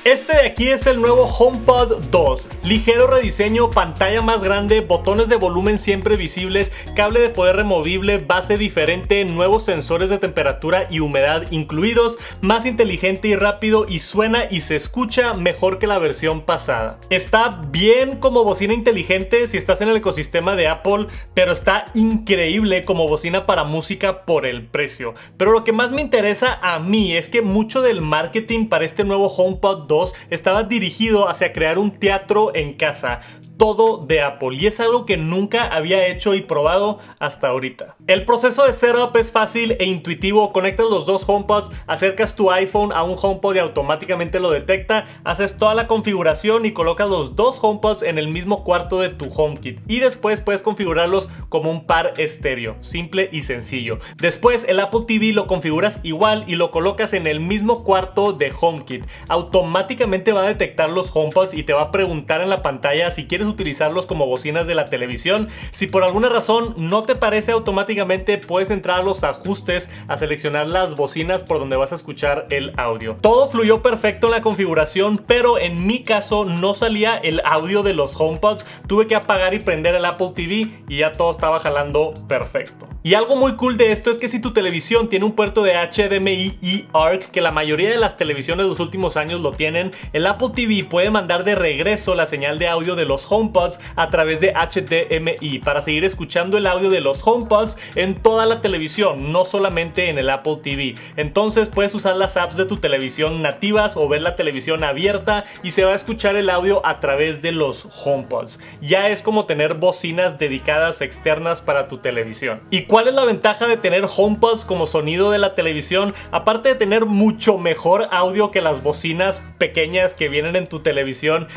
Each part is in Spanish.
Este de aquí es el nuevo HomePod 2, ligero rediseño, pantalla más grande, botones de volumen siempre visibles, cable de poder removible, base diferente, nuevos sensores de temperatura y humedad incluidos, más inteligente y rápido y suena y se escucha mejor que la versión pasada. Está bien como bocina inteligente si estás en el ecosistema de Apple, pero está increíble como bocina para música por el precio. Pero lo que más me interesa a mí es que mucho del marketing para este nuevo HomePod 2 estaba dirigido hacia crear un teatro en casa. Todo de Apple, y es algo que nunca había hecho y probado hasta ahorita. El proceso de setup es fácil e intuitivo. Conectas los dos HomePods, acercas tu iPhone a un HomePod y automáticamente lo detecta, haces toda la configuración y colocas los dos HomePods en el mismo cuarto de tu HomeKit, y después puedes configurarlos como un par estéreo, simple y sencillo. Después el Apple TV lo configuras igual y lo colocas en el mismo cuarto de HomeKit. Automáticamente va a detectar los HomePods y te va a preguntar en la pantalla si quieres utilizarlos como bocinas de la televisión. Si por alguna razón no te parece, automáticamente puedes entrar a los ajustes, a seleccionar las bocinas por donde vas a escuchar el audio. Todo fluyó perfecto en la configuración, pero en mi caso no salía el audio de los HomePods. Tuve que apagar y prender el Apple TV y ya todo estaba jalando perfecto. Y algo muy cool de esto es que si tu televisión tiene un puerto de HDMI y ARC, que la mayoría de las televisiones de los últimos años lo tienen, el Apple TV puede mandar de regreso la señal de audio de los HomePods a través de HDMI para seguir escuchando el audio de los HomePods en toda la televisión, no solamente en el Apple TV. Entonces puedes usar las apps de tu televisión nativas o ver la televisión abierta y se va a escuchar el audio a través de los HomePods. Ya es como tener bocinas dedicadas externas para tu televisión. ¿Y cuál es la ventaja de tener HomePods como sonido de la televisión? Aparte de tener mucho mejor audio que las bocinas pequeñas que vienen en tu televisión,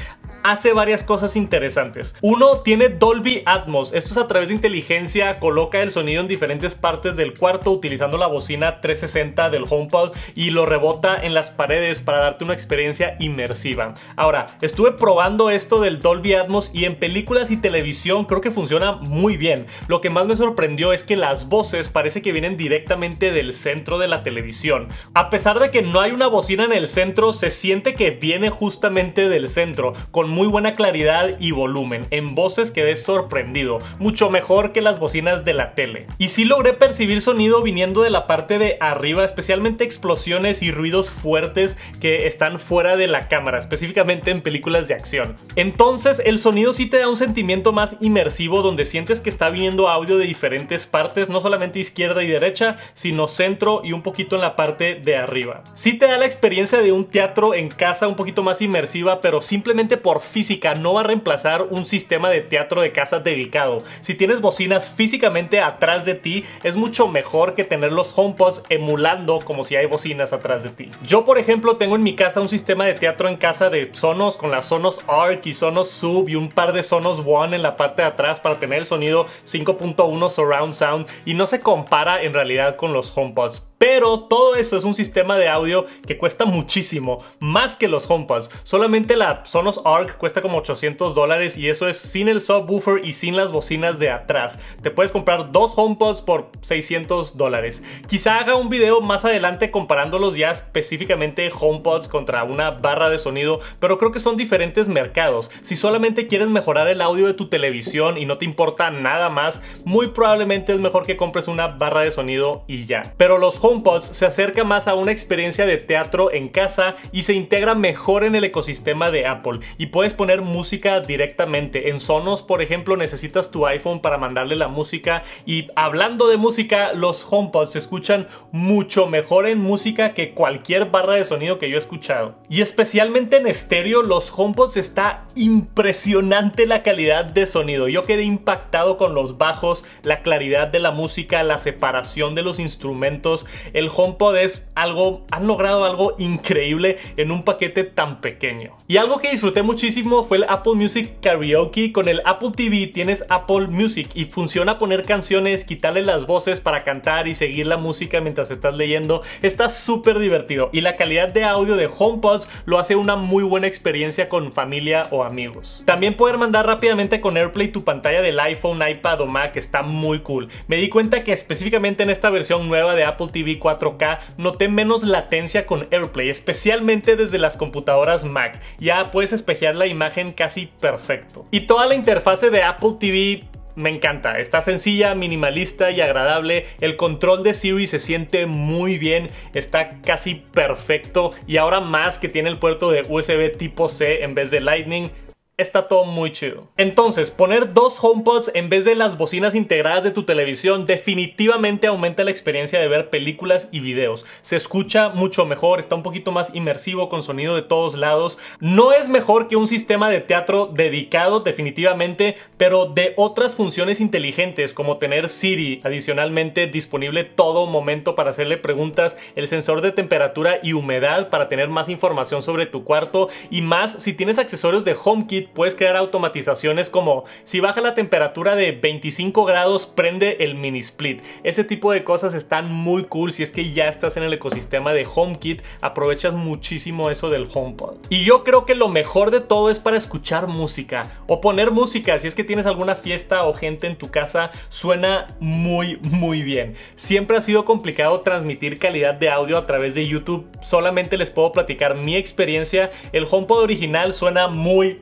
hace varias cosas interesantes. Uno, tiene Dolby Atmos. Esto es a través de inteligencia, coloca el sonido en diferentes partes del cuarto utilizando la bocina 360 del HomePod y lo rebota en las paredes para darte una experiencia inmersiva. Ahora, estuve probando esto del Dolby Atmos y en películas y televisión creo que funciona muy bien. Lo que más me sorprendió es que las voces parece que vienen directamente del centro de la televisión. A pesar de que no hay una bocina en el centro, se siente que viene justamente del centro, con muy buena claridad y volumen. En voces quedé sorprendido, mucho mejor que las bocinas de la tele. Y sí logré percibir sonido viniendo de la parte de arriba, especialmente explosiones y ruidos fuertes que están fuera de la cámara, específicamente en películas de acción. Entonces el sonido sí te da un sentimiento más inmersivo, donde sientes que está viniendo audio de diferentes partes, no solamente izquierda y derecha, sino centro y un poquito en la parte de arriba. Sí te da la experiencia de un teatro en casa un poquito más inmersiva, pero simplemente por física no va a reemplazar un sistema de teatro de casa dedicado. Si tienes bocinas físicamente atrás de ti, es mucho mejor que tener los HomePods emulando como si hay bocinas atrás de ti. Yo, por ejemplo, tengo en mi casa un sistema de teatro en casa de Sonos, con las Sonos Arc y Sonos Sub y un par de Sonos One en la parte de atrás para tener el sonido 5.1 Surround Sound, y no se compara en realidad con los HomePods. Pero todo eso es un sistema de audio que cuesta muchísimo, más que los HomePods. Solamente la Sonos Arc cuesta como $800 y eso es sin el subwoofer y sin las bocinas de atrás. Te puedes comprar dos HomePods por $600. Quizá haga un video más adelante comparándolos ya específicamente HomePods contra una barra de sonido, pero creo que son diferentes mercados. Si solamente quieres mejorar el audio de tu televisión y no te importa nada más, muy probablemente es mejor que compres una barra de sonido y ya. Pero los HomePods se acerca más a una experiencia de teatro en casa y se integra mejor en el ecosistema de Apple, y puedes poner música directamente. En Sonos, por ejemplo, necesitas tu iPhone para mandarle la música, y hablando de música, los HomePods se escuchan mucho mejor en música que cualquier barra de sonido que yo he escuchado. Y especialmente en estéreo, los HomePods está impresionante la calidad de sonido. Yo quedé impactado con los bajos, la claridad de la música, la separación de los instrumentos. El HomePod han logrado algo increíble en un paquete tan pequeño. Y algo que disfruté muchísimo muchísimo fue el Apple Music Karaoke. Con el Apple TV tienes Apple Music y funciona poner canciones, quitarle las voces para cantar y seguir la música mientras estás leyendo. Está súper divertido y la calidad de audio de HomePods lo hace una muy buena experiencia con familia o amigos. También poder mandar rápidamente con AirPlay tu pantalla del iPhone, iPad o Mac está muy cool. Me di cuenta que específicamente en esta versión nueva de Apple TV 4K noté menos latencia con AirPlay, especialmente desde las computadoras Mac. Ya puedes espejear la imagen casi perfecto. Y toda la interfase de Apple TV me encanta, está sencilla, minimalista y agradable. El control de Siri se siente muy bien, está casi perfecto y ahora más que tiene el puerto de USB tipo C en vez de Lightning. Está todo muy chido. Entonces, poner dos HomePods en vez de las bocinas integradas de tu televisión definitivamente aumenta la experiencia de ver películas y videos. Se escucha mucho mejor, está un poquito más inmersivo con sonido de todos lados. No es mejor que un sistema de teatro dedicado definitivamente, pero de otras funciones inteligentes como tener Siri adicionalmente disponible todo momento para hacerle preguntas, el sensor de temperatura y humedad para tener más información sobre tu cuarto y más si tienes accesorios de HomeKit. Puedes crear automatizaciones como si baja la temperatura de 25 grados prende el mini split. Ese tipo de cosas están muy cool. Si es que ya estás en el ecosistema de HomeKit, aprovechas muchísimo eso del HomePod. Y yo creo que lo mejor de todo es para escuchar música o poner música. Si es que tienes alguna fiesta o gente en tu casa, suena muy bien. Siempre ha sido complicado transmitir calidad de audio a través de YouTube. Solamente les puedo platicar mi experiencia. El HomePod original suena muy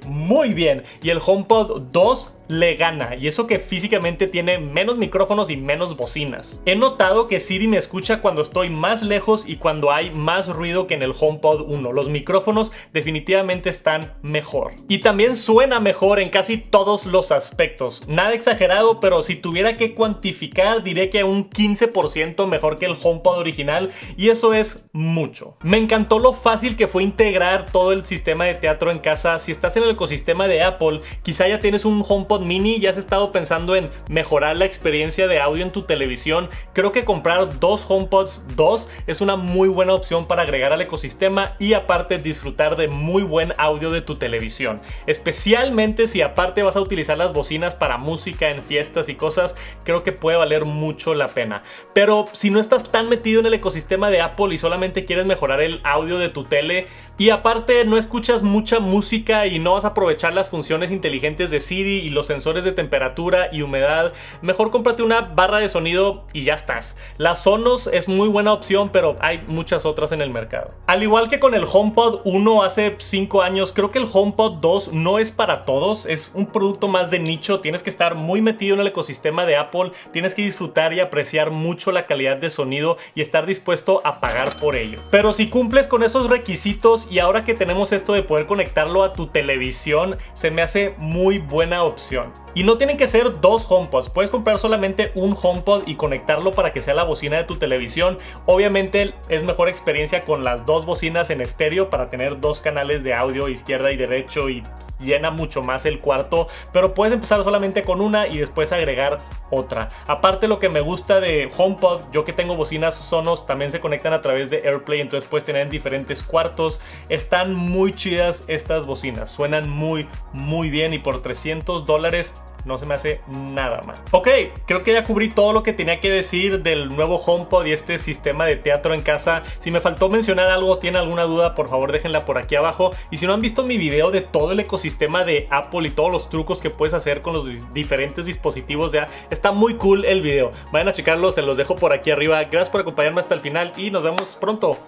bien y el HomePod 2 le gana, y eso que físicamente tiene menos micrófonos y menos bocinas. He notado que Siri me escucha cuando estoy más lejos y cuando hay más ruido que en el HomePod 1. Los micrófonos definitivamente están mejor y también suena mejor en casi todos los aspectos. Nada exagerado, pero si tuviera que cuantificar diré que un 15% mejor que el HomePod original, y eso es mucho. Me encantó lo fácil que fue integrar todo el sistema de teatro en casa. Si estás en el ecosistema de Apple, quizá ya tienes un HomePod mini y has estado pensando en mejorar la experiencia de audio en tu televisión. Creo que comprar dos HomePods 2 es una muy buena opción para agregar al ecosistema y aparte disfrutar de muy buen audio de tu televisión, especialmente si aparte vas a utilizar las bocinas para música en fiestas y cosas. Creo que puede valer mucho la pena. Pero si no estás tan metido en el ecosistema de Apple y solamente quieres mejorar el audio de tu tele y aparte no escuchas mucha música y no vas a aprovechar las funciones inteligentes de Siri y los sensores de temperatura y humedad, mejor cómprate una barra de sonido y ya estás. La Sonos es muy buena opción, pero hay muchas otras en el mercado. Al igual que con el HomePod 1 hace 5 años, creo que el HomePod 2 no es para todos, es un producto más de nicho. Tienes que estar muy metido en el ecosistema de Apple, tienes que disfrutar y apreciar mucho la calidad de sonido y estar dispuesto a pagar por ello. Pero si cumples con esos requisitos y ahora que tenemos esto de poder conectarlo a tu televisión, se me hace muy buena opción. Y no tienen que ser dos HomePods, puedes comprar solamente un HomePod y conectarlo para que sea la bocina de tu televisión. Obviamente es mejor experiencia con las dos bocinas en estéreo para tener dos canales de audio izquierda y derecho y llena mucho más el cuarto, pero puedes empezar solamente con una y después agregar otra. Aparte, lo que me gusta de HomePod, yo que tengo bocinas Sonos, también se conectan a través de AirPlay, entonces puedes tener en diferentes cuartos. Están muy chidas estas bocinas, suenan muy bien y por $300 no se me hace nada mal. Ok, creo que ya cubrí todo lo que tenía que decir del nuevo HomePod y este sistema de teatro en casa. Si me faltó mencionar algo, tienen alguna duda, por favor déjenla por aquí abajo. Y si no han visto mi video de todo el ecosistema de Apple y todos los trucos que puedes hacer con los diferentes dispositivos, ya está muy cool el video. Vayan a checarlo, se los dejo por aquí arriba. Gracias por acompañarme hasta el final y nos vemos pronto.